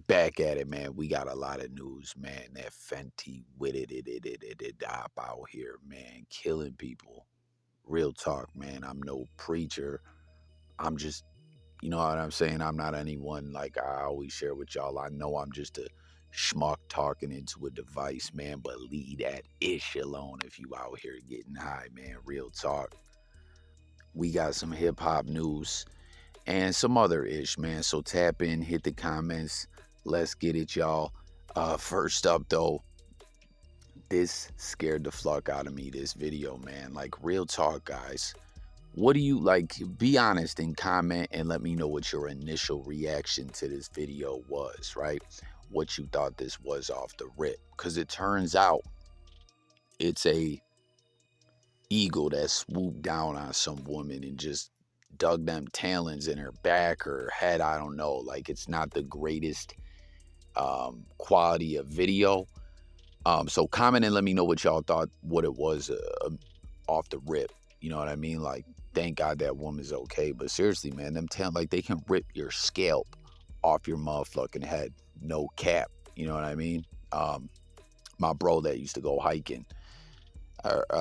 Back at it, man. We got a lot of news, man. That Fenty with it out here, man, killing people. Real talk, man. I'm no preacher. I'm just, you know what I'm saying? I'm not anyone like I always share with y'all. I know I'm just a schmuck talking into a device, man, but leave that ish alone if you out here getting high, man. Real talk. We got some hip hop news and some other ish, man. So tap in, hit the comments. Let's get it, y'all. First up, though, this scared the fuck out of me, this video, man. Like, real talk, guys. What do you, like, be honest and comment and let me know what your initial reaction to this video was, right? What you thought this was off the rip. Because it turns out it's a eagle that swooped down on some woman and just dug them talons in her back or her head. I don't know. Like, it's not the greatest quality of video. So comment and let me know what y'all thought, what it was off the rip. You know what I mean? Like, thank God that woman's okay. But seriously, man, them like, they can rip your scalp off your motherfucking head. No cap. You know what I mean? My bro that used to go hiking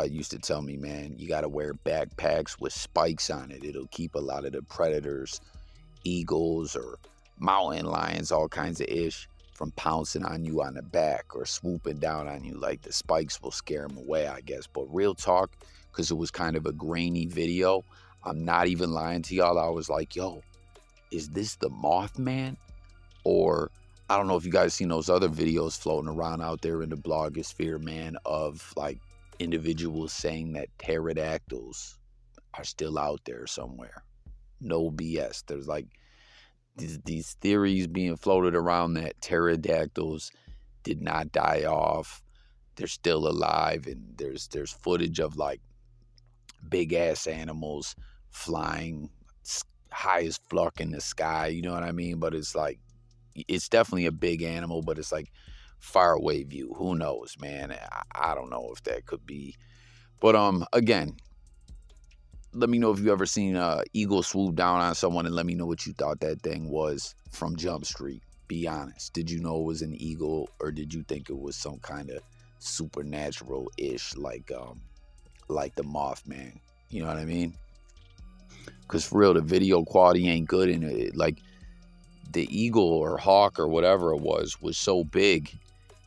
used to tell me, man, you got to wear backpacks with spikes on it. It'll keep a lot of the predators, eagles or mountain lions, all kinds of ish, from pouncing on you on the back or swooping down on you. Like, the spikes will scare them away, I guess. But real talk, because it was kind of a grainy video, I'm not even lying to y'all. I was like, yo, is this the Mothman? Or I don't know if you guys seen those other videos floating around out there in the blogosphere, man, of like individuals saying that pterodactyls are still out there somewhere. No BS. There's like these theories being floated around that pterodactyls did not die off. They're still alive, and there's footage of like big ass animals flying high as fuck in the sky. You know what I mean? But it's like, it's definitely a big animal, but it's like far away view. Who knows, man? I don't know if that could be. But again, let me know if you ever seen eagle swoop down on someone, and let me know what you thought that thing was from Jump Street. Be honest. Did you know it was an eagle, or did you think it was some kind of supernatural-ish, like the Mothman? You know what I mean? Because for real, the video quality ain't good, and it, like, the eagle or hawk or whatever it was so big,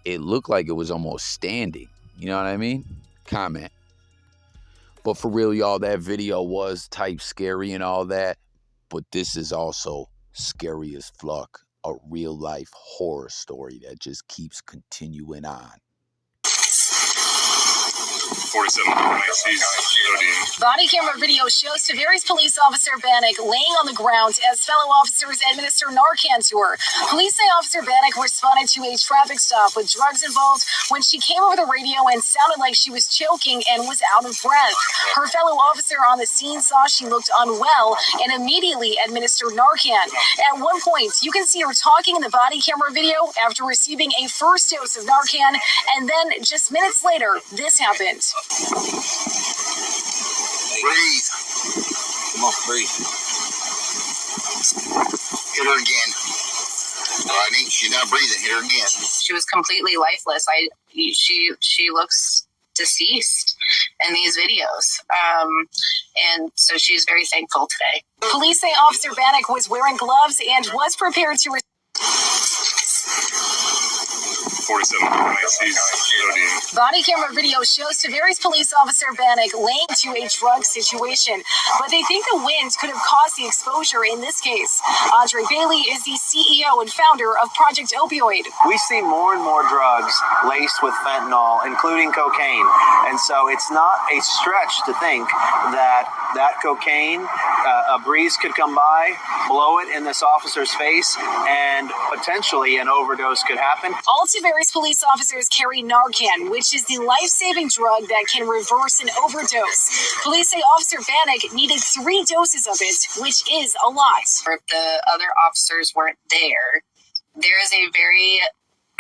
it looked like it was almost standing. You know what I mean? Comment. But for real, y'all, that video was type scary and all that. But this is also scary as fuck. A real life horror story that just keeps continuing on. 47 Body camera video shows Tavares police officer Bannock laying on the ground as fellow officers administer Narcan to her. Police say Officer Bannock responded to a traffic stop with drugs involved when she came over the radio and sounded like she was choking and was out of breath. Her fellow officer on the scene saw she looked unwell and immediately administered Narcan. At one point, you can see her talking in the body camera video after receiving a first dose of Narcan, and then just minutes later, this happened. Breathe. Come on, breathe. Hit her again. Alrighty, she's not breathing. Hit her again. She was completely lifeless. She looks deceased in these videos. And so she's very thankful today. Police say Officer Bannock was wearing gloves and was prepared to 47 Body camera video shows Tavares police officer Bannock laying to a drug situation, but they think the wind could have caused the exposure in this case. Andre Bailey is the CEO and founder of Project Opioid. We see more and more drugs laced with fentanyl, including cocaine. And so it's not a stretch to think that cocaine, a breeze could come by, blow it in this officer's face, and potentially an overdose could happen. All Tavares police officers carry Narcan, which is the life-saving drug that can reverse an overdose. Police say Officer Bannock needed 3 doses of it, which is a lot. If the other officers weren't there, there is a very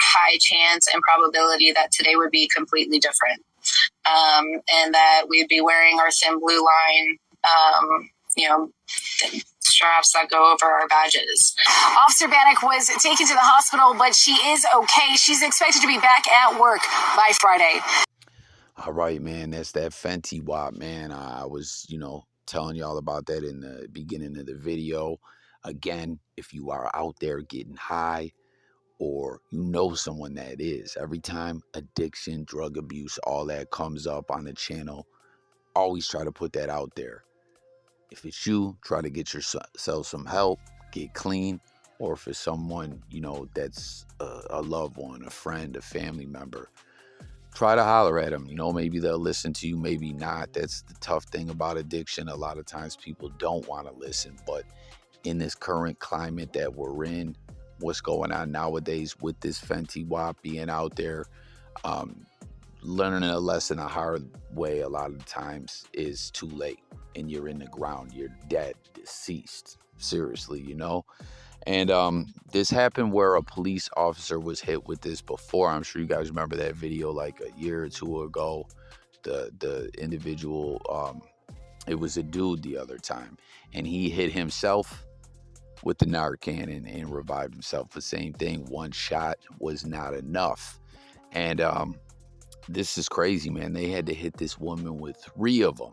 high chance and probability that today would be completely different. And that we'd be wearing our thin blue line, straps that go over our badges. Officer Bannock was taken to the hospital, but she is okay. She's expected to be back at work by Friday. All right, man, that's that Fenty Wap, man. I was, telling y'all about that in the beginning of the video. Again, if you are out there getting high or you know someone that is, every time addiction, drug abuse, all that comes up on the channel, always try to put that out there. If it's you, try to get yourself some help, get clean, or if it's someone, that's a loved one, a friend, a family member, try to holler at them. Maybe they'll listen to you, maybe not. That's the tough thing about addiction. A lot of times people don't want to listen, but in this current climate that we're in, what's going on nowadays with this Fenty Wap being out there, learning a lesson a hard way a lot of times is too late, and you're in the ground, you're dead, deceased, seriously, And this happened where a police officer was hit with this before. I'm sure you guys remember that video like a year or two ago. The individual, it was a dude the other time, and he hit himself with the Narcan and revived himself. The same thing, one shot was not enough. And this is crazy, man. They had to hit this woman with 3 of them.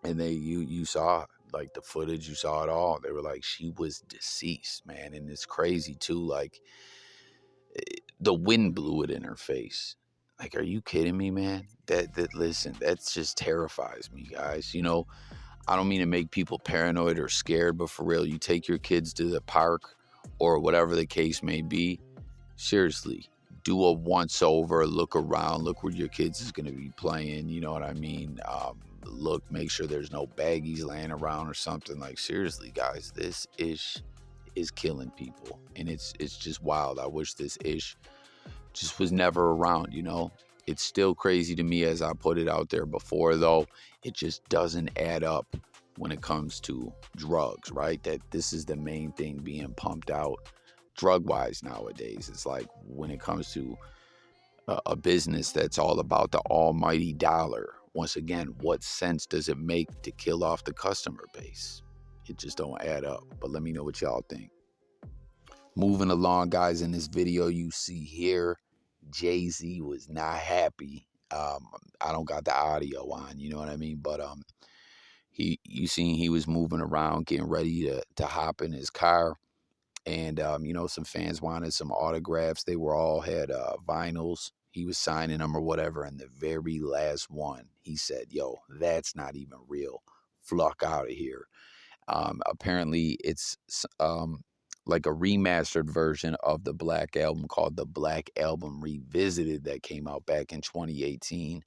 And you saw like the footage, you saw it all. They were like, she was deceased, man. And it's crazy too. Like the wind blew it in her face. Like, are you kidding me, man? Listen, that just terrifies me, guys. I don't mean to make people paranoid or scared, but for real, you take your kids to the park or whatever the case may be. Seriously, do a once over, look around, look where your kids is going to be playing. You know what I mean? Look, make sure there's no baggies laying around or something. Like, seriously, guys, this ish is killing people, and it's just wild. I wish this ish just was never around. It's still crazy to me, as I put it out there before, though. It just doesn't add up when it comes to drugs, right? That this is the main thing being pumped out drug-wise nowadays. It's like when it comes to a business that's all about the almighty dollar. Once again, what sense does it make to kill off the customer base? It just don't add up. But let me know what y'all think. Moving along, guys, in this video you see here, Jay-Z was not happy. I don't got the audio on, you know what I mean? But you seen he was moving around, getting ready to hop in his car. And, some fans wanted some autographs. They all had vinyls. He was signing them or whatever. And the very last one, he said, yo, that's not even real. Fluck out of here. Apparently, it's like a remastered version of the Black Album called the Black Album Revisited that came out back in 2018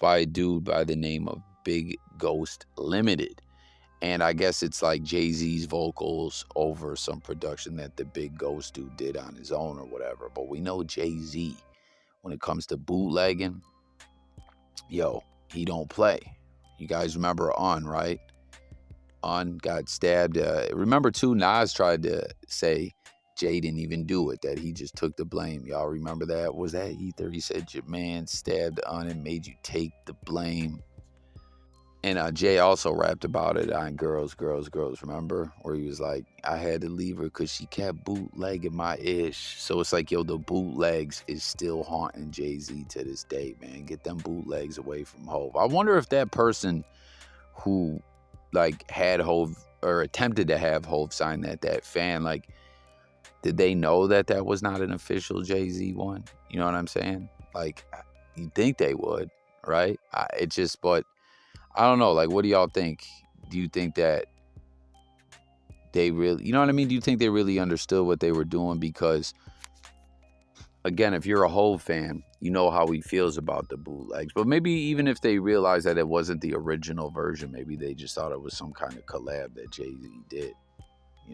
by a dude by the name of Big Ghost Limited. And I guess it's like Jay-Z's vocals over some production that the Big Ghost dude did on his own or whatever. But we know Jay-Z, when it comes to bootlegging, yo, he don't play. You guys remember On, right? On got stabbed. Remember, too, Nas tried to say Jay didn't even do it, that he just took the blame. Y'all remember that? Was that Ether? He said your man stabbed On and made you take the blame. And Jay also rapped about it on Girls, Girls, Girls, remember? Where he was like, I had to leave her because she kept bootlegging my ish. So it's like, yo, the bootlegs is still haunting Jay-Z to this day, man. Get them bootlegs away from Hov. I wonder if that person who, like, had Hov or attempted to have Hov sign that fan, like, did they know that was not an official Jay-Z one? You know what I'm saying? Like, you'd think they would, right? But I don't know. Like, what do y'all think? Do you think that they really, you know what I mean? Do you think they really understood what they were doing? Because, again, if you're a Hov fan, you know how he feels about the bootlegs. But maybe even if they realized that it wasn't the original version, maybe they just thought it was some kind of collab that Jay-Z did.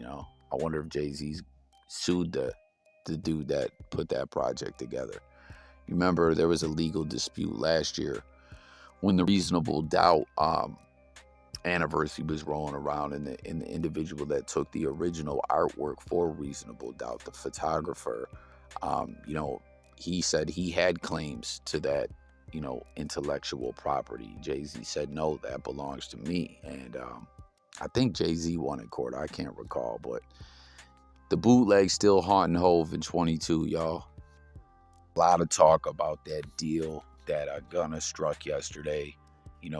I wonder if Jay-Z's sued the dude that put that project together. You remember there was a legal dispute last year when the Reasonable Doubt anniversary was rolling around, and the individual that took the original artwork for Reasonable Doubt, the photographer, he said he had claims to that, intellectual property. Jay-Z said, no, that belongs to me. And I think Jay-Z won in court. I can't recall, but the bootleg still haunting Hove in 22, y'all. A lot of talk about that deal that Gunna struck yesterday.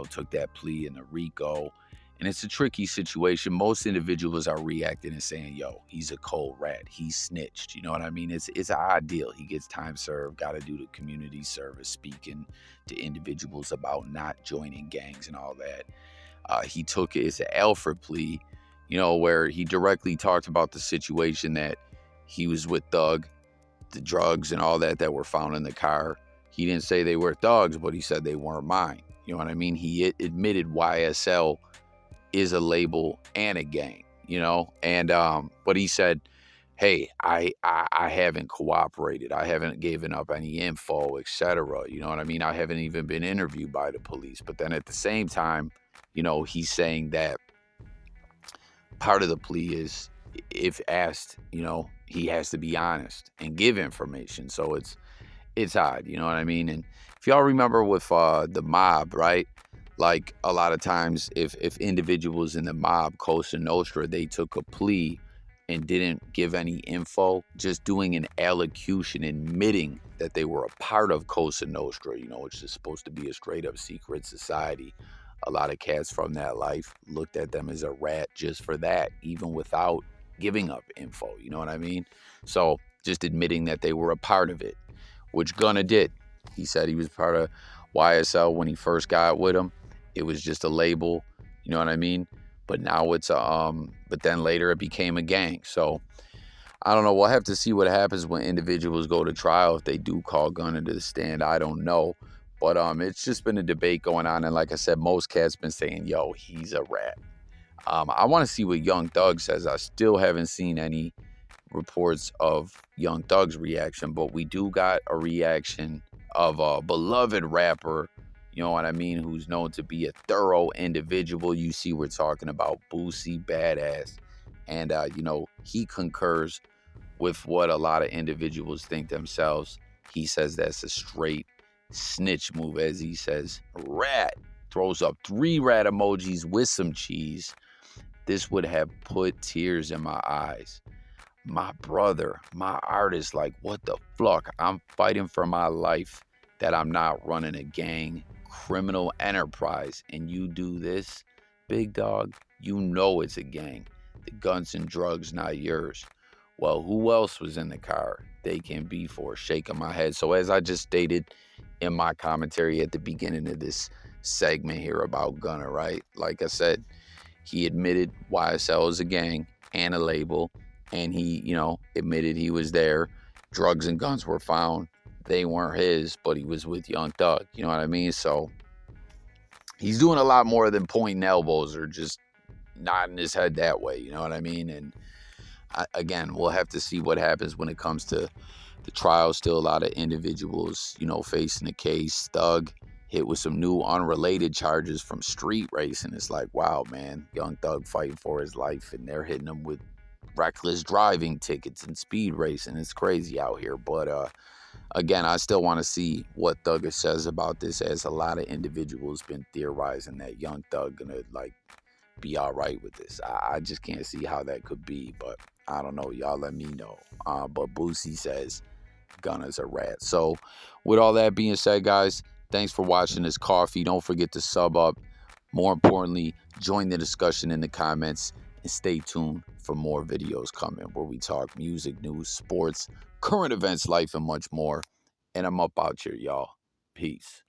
Took that plea in the RICO. And it's a tricky situation. Most individuals are reacting and saying, yo, he's a cold rat. He snitched. You know what I mean? It's an odd deal. He gets time served, got to do the community service, speaking to individuals about not joining gangs and all that. He took it as an Alfred plea, where he directly talked about the situation that he was with Thug, the drugs and all that were found in the car. He didn't say they were thugs, but he said they weren't mine. You know what I mean? He admitted YSL is a label and a gang, and but he said, hey, I haven't cooperated. I haven't given up any info, etc. You know what I mean? I haven't even been interviewed by the police. But then at the same time, he's saying that part of the plea is, if asked, he has to be honest and give information. So it's odd, you know what I mean? And if y'all remember with the mob, right? Like a lot of times if individuals in the mob, Cosa Nostra, they took a plea and didn't give any info, just doing an allocution, admitting that they were a part of Cosa Nostra, which is supposed to be a straight up secret society. A lot of cats from that life looked at them as a rat just for that, even without giving up info, you know what I mean? So just admitting that they were a part of it, which Gunna did. He said he was part of YSL when he first got with him. It was just a label, you know what I mean? But now it's but then later it became a gang. So I don't know. We'll have to see what happens when individuals go to trial. If they do call Gunna to the stand, I don't know. But it's just been a debate going on. And like I said, most cats been saying, yo, he's a rat. I want to see what Young Thug says. I still haven't seen any reports of Young Thug's reaction, but we do got a reaction of a beloved rapper, you know what I mean, who's known to be a thorough individual. You see, we're talking about Boosie Badass. And, he concurs with what a lot of individuals think themselves. He says that's a straight snitch move, as he says. Rat. Throws up 3 rat emojis with some cheese. This would have put tears in my eyes. My brother, my artist, like, what the fuck? I'm fighting for my life, that I'm not running a gang, criminal enterprise, and you do this? Big dog, you know it's a gang. The guns and drugs not yours. Well, who else was in the car? They can be for shaking my head. So as I just stated in my commentary at the beginning of this segment here about Gunna, right? Like I said, he admitted YSL is a gang and a label, and he, admitted he was there. Drugs and guns were found. They weren't his, but he was with Young Thug. You know what I mean? So he's doing a lot more than pointing elbows or just nodding his head that way. You know what I mean? And again, we'll have to see what happens when it comes to the trial. Still a lot of individuals, facing the case. Thug hit with some new unrelated charges from street racing. It's like, wow, man, Young Thug fighting for his life, and they're hitting him with reckless driving tickets and speed racing. It's crazy out here. But again, I still want to see what Thugger says about this, as a lot of individuals been theorizing that Young Thug gonna be all right with this. I just can't see how that could be, but I don't know. Y'all let me know. But Boosie says Gunna's a rat. So with all that being said, guys, thanks for watching this coffee. Don't forget to sub up. More importantly, join the discussion in the comments, and stay tuned for more videos coming where we talk music, news, sports, current events, life, and much more. And I'm up out here, y'all. Peace.